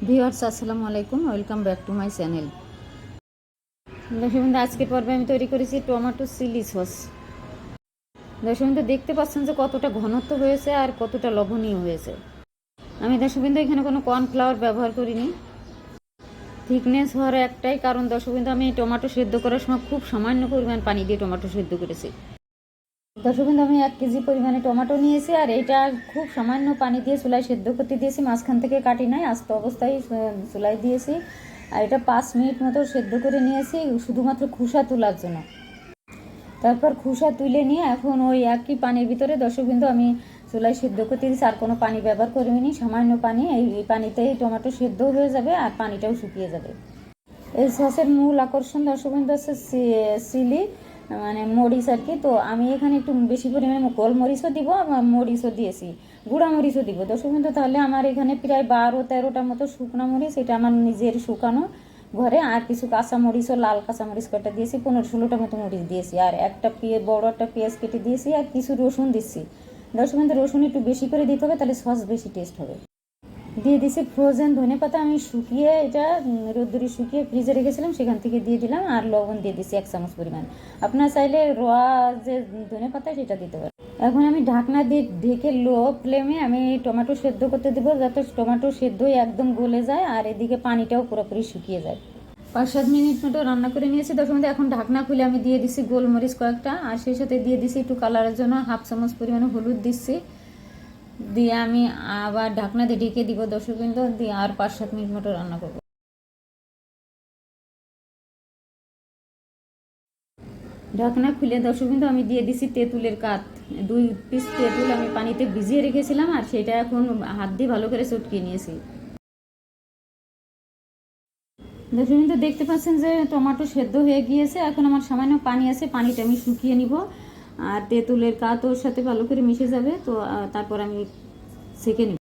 Viewers আসসালামু আলাইকুম, welcome back to my channel. দর্শকবৃন্দ, আজকের পর্বে আমি তৈরি করেছি টমেটো চিলি সস। দর্শকবৃন্দ, দেখতে পাচ্ছেন যে কতটা ঘনত্ব হয়েছে আর কতটা লবণীয় হয়েছে। আমি দর্শকবৃন্দ এখানে কোনো কর্নফ্লাওয়ার ব্যবহার করিনি। থিকনেস হওয়ার একটাই কারণ, দর্শকবৃন্দ, আমি টমেটো সেদ্ধ করার সময় খুব সামান্য পরিমাণ পানি দিয়ে টমেটো সেদ্ধ করেছি। দর্শকবৃন্দ, আমি 1 কেজি পরিমাণে টমেটো নিয়েছি আর এটা খুব সামান্য পানি দিয়ে চুলায় সেদ্ধ করতে দিয়েছি। মাঝখান থেকে কাটি নাই, আস্ত অবস্থায় চুলায় দিয়েছি। আর এটা 5 মিনিট মতো সেদ্ধ করে নিয়েছি শুধুমাত্র খোসা তোলার জন্য। তারপর খোসা তুলে নিয়ে এখন ওই একই পানির ভিতরে দর্শকবৃন্দ আমি চুলায় সেদ্ধ করতে দিয়েছি। আর কোনো পানি ব্যবহার করিনি, সামান্য পানি। এই পানিতেই টমেটো সেদ্ধ হয়ে যাবে আর পানিটাও শুকিয়ে যাবে। এই সসের মূল আকর্ষণ দর্শকবৃন্দ হচ্ছে চিলি, মানে মরিচ আর কি। তো আমি এখানে একটু বেশি পরিমাণে গোলমরিচও দিব, মরিচও দিয়েছি, গুঁড়া মরিচও দিব দর্শকবৃন্দ। তাহলে আমার এখানে প্রায় 12-13টার মতো শুকনো মরিচ, এটা আমার নিজের শুকানো ঘরে। আর কিছু কাঁচামরিচও, লাল কাঁচামরিচ কটা দিয়েছি, 15-16টার মতো মরিচ দিয়েছি। আর বড় একটা পেঁয়াজ কেটে দিয়েছি আর কিছু রসুন দিচ্ছি দর্শকবৃন্দ। রসুন একটু বেশি করে দিতে হবে, তাহলে সস বেশি টেস্ট হবে। দিয়ে দিছি ফ্রোজেন ধনেপাতা, আমি শুকিয়ে এটা রোদ্দুরে শুকিয়ে ফ্রিজে রেখেছিলাম, সেখান থেকে দিয়ে দিলাম। আর লবণ দিয়ে দিছি 1 চামচ পরিমাণ। আপনার চাইলে রোয়া যে ধনেপাতা সেটা দিতে পারেন। এখন আমি ঢাকনা দিয়ে ঢেকে লো ফ্লেমে আমি টমেটো সেদ্ধ করতে দেবো, যাতে টমেটো সেদ্ধই একদম গলে যায় আর এদিকে পানিটাও পুরোপুরি শুকিয়ে যায়। 5-7 মিনিট মতো রান্না করে নিয়েছি দর্শকবৃন্দ। এখন ঢাকনা খুলে আমি দিয়ে দিছি গোলমরিচ কয়েকটা, আর সেই সাথে দিয়ে দিছি একটু কালারের জন্য 1/2 চামচ পরিমাণে হলুদ দিচ্ছি। দিয়ে আমি আবার ঢাকনা দিয়ে ঢেকে দিব দর্শকবৃন্দ, দিয়ে আর 5-7 মিনিট মতো রান্না করব। ঢাকনা খুলে দর্শকবৃন্দ আমি দিয়ে দিছি তেঁতুলের কাঠ। 2 পিস তেঁতুল আমি পানিতে ভিজিয়ে রেখেছিলাম আর সেটা এখন হাত দিয়ে ভালো করে চটকিয়ে নিয়েছি। দর্শকবৃন্দ, দেখতে পাচ্ছেন যে টমেটো সেদ্ধ হয়ে গিয়েছে। এখন আমার সামান্য পানি আছে, পানিটা আমি শুকিয়ে নিব। আর তেঁতুলের কাঠ ওর সাথে ভালো করে মিশে যাবে, তো তারপর আমি সেঁকে নিব।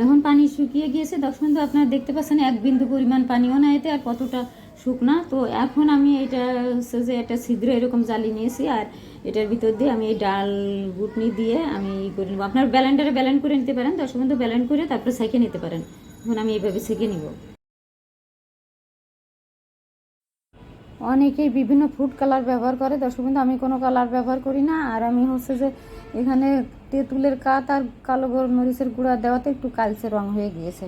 এখন পানি শুকিয়ে গিয়েছে দর্শকবৃন্দ, আপনারা দেখতে পাচ্ছেন 1 বিন্দু পরিমাণ পানিও না এতে, আর কতটা শুকনা। তো এখন আমি এটা হচ্ছে যে একটা ছিদ্র এরকম জালি নিয়েছি আর এটার ভিতর দিয়ে আমি এই ডাল ঘুটনি দিয়ে আমি করে নেবো। আপনার ব্লেন্ডারে ব্লেন্ড করে নিতে পারেন দর্শকবৃন্দ, ব্লেন্ড করে তারপর সেঁকে নিতে পারেন। এখন আমি এইভাবে সেঁকে নিব। অনেকেই বিভিন্ন ফুড কালার ব্যবহার করে দর্শকবৃন্দ, আমি কোনো কালার ব্যবহার করি না। আর আমি হচ্ছে যে এখানে তেঁতুলের কাঠ আর কালো গোলমরিচের গুঁড়া দেওয়াতে একটু কালচে রং হয়ে গিয়েছে।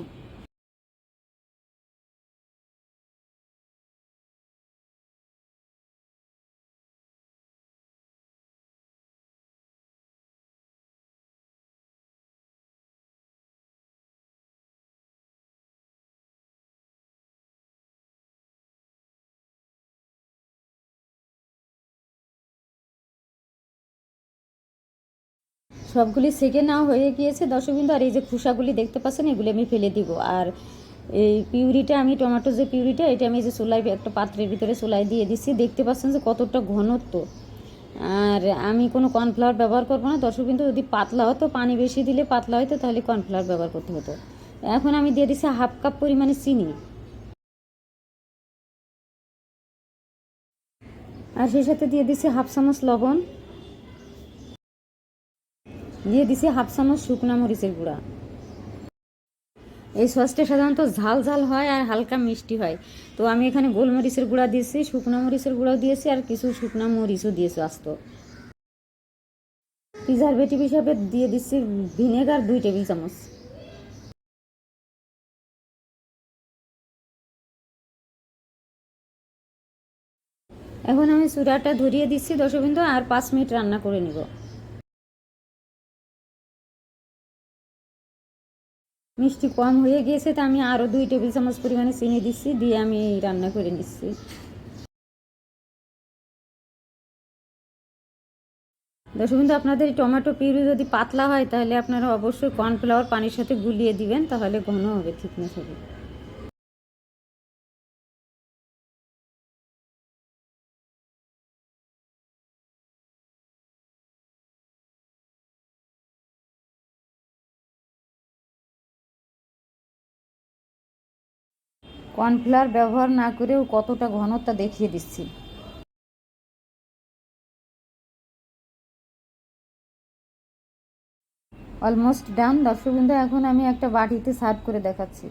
সবগুলি সেকে নেওয়া হয়ে গিয়েছে দর্শকবৃন্দ। আর এই যে খোসাগুলি দেখতে পাচ্ছেন, এগুলি আমি ফেলে দিব। আর এই পিউরিটা, আমি টমেটো যে পিউরিটা, এটা আমি যে চুলায় একটা পাত্রের ভিতরে চুলায় দিয়ে দিচ্ছি। দেখতে পাচ্ছেন যে কতটা ঘনত্ব। আর আমি কোনো কর্নফ্লাওয়ার ব্যবহার করবো না দর্শকবৃন্দ। যদি পাতলা হতো, পানি বেশি দিলে পাতলা হতো, তাহলে কর্নফ্লাওয়ার ব্যবহার করতে হতো। এখন আমি দিয়ে দিচ্ছি 1/2 কাপ পরিমাণে চিনি, আর সেই সাথে দিয়ে দিচ্ছি 1/2 চামচ লবণ, দিয়ে দিচ্ছি 1/2 চামচ শুকনা মরিচের গুঁড়া। এই সসটা সাধারণত ঝাল ঝাল হয় আর হালকা মিষ্টি হয়। তো আমি এখানে গোলমরিচের গুঁড়া দিয়েছি, শুকনো মরিচের গুঁড়াও দিয়েছি, আর কিছু শুকনো মরিচও দিয়েছি আস্ত। প্রিজারভেটিভ হিসাবে দিয়ে দিচ্ছি ভিনেগার 2 টেবিল চামচ। এখন আমি চুলাটা ধরিয়ে দিচ্ছি দর্শকবৃন্দ, আর 5 মিনিট রান্না করে নিব। মিষ্টি কম হয়ে গিয়েছে, তো আমি আরও 2 টেবিল চামচ পরিমাণে চিনি দিচ্ছি, দিয়ে আমি রান্না করে নিচ্ছি। দর্শকবৃন্দ, আপনাদের টমেটো পিউরি যদি পাতলা হয়, তাহলে আপনারা অবশ্যই কর্নফ্লাওয়ার পানির সাথে গুলিয়ে দিবেন, তাহলে ঘন হবে, থিকনেস হবে। কর্নফ্লাওয়ার ব্যবহার না করেও কতটা ঘনত্ব দেখিয়ে দিচ্ছি। অলমোস্ট ডান দর্শকবৃন্দ। এখন আমি একটা বাটিতে সার্ভ করে দেখাচ্ছি।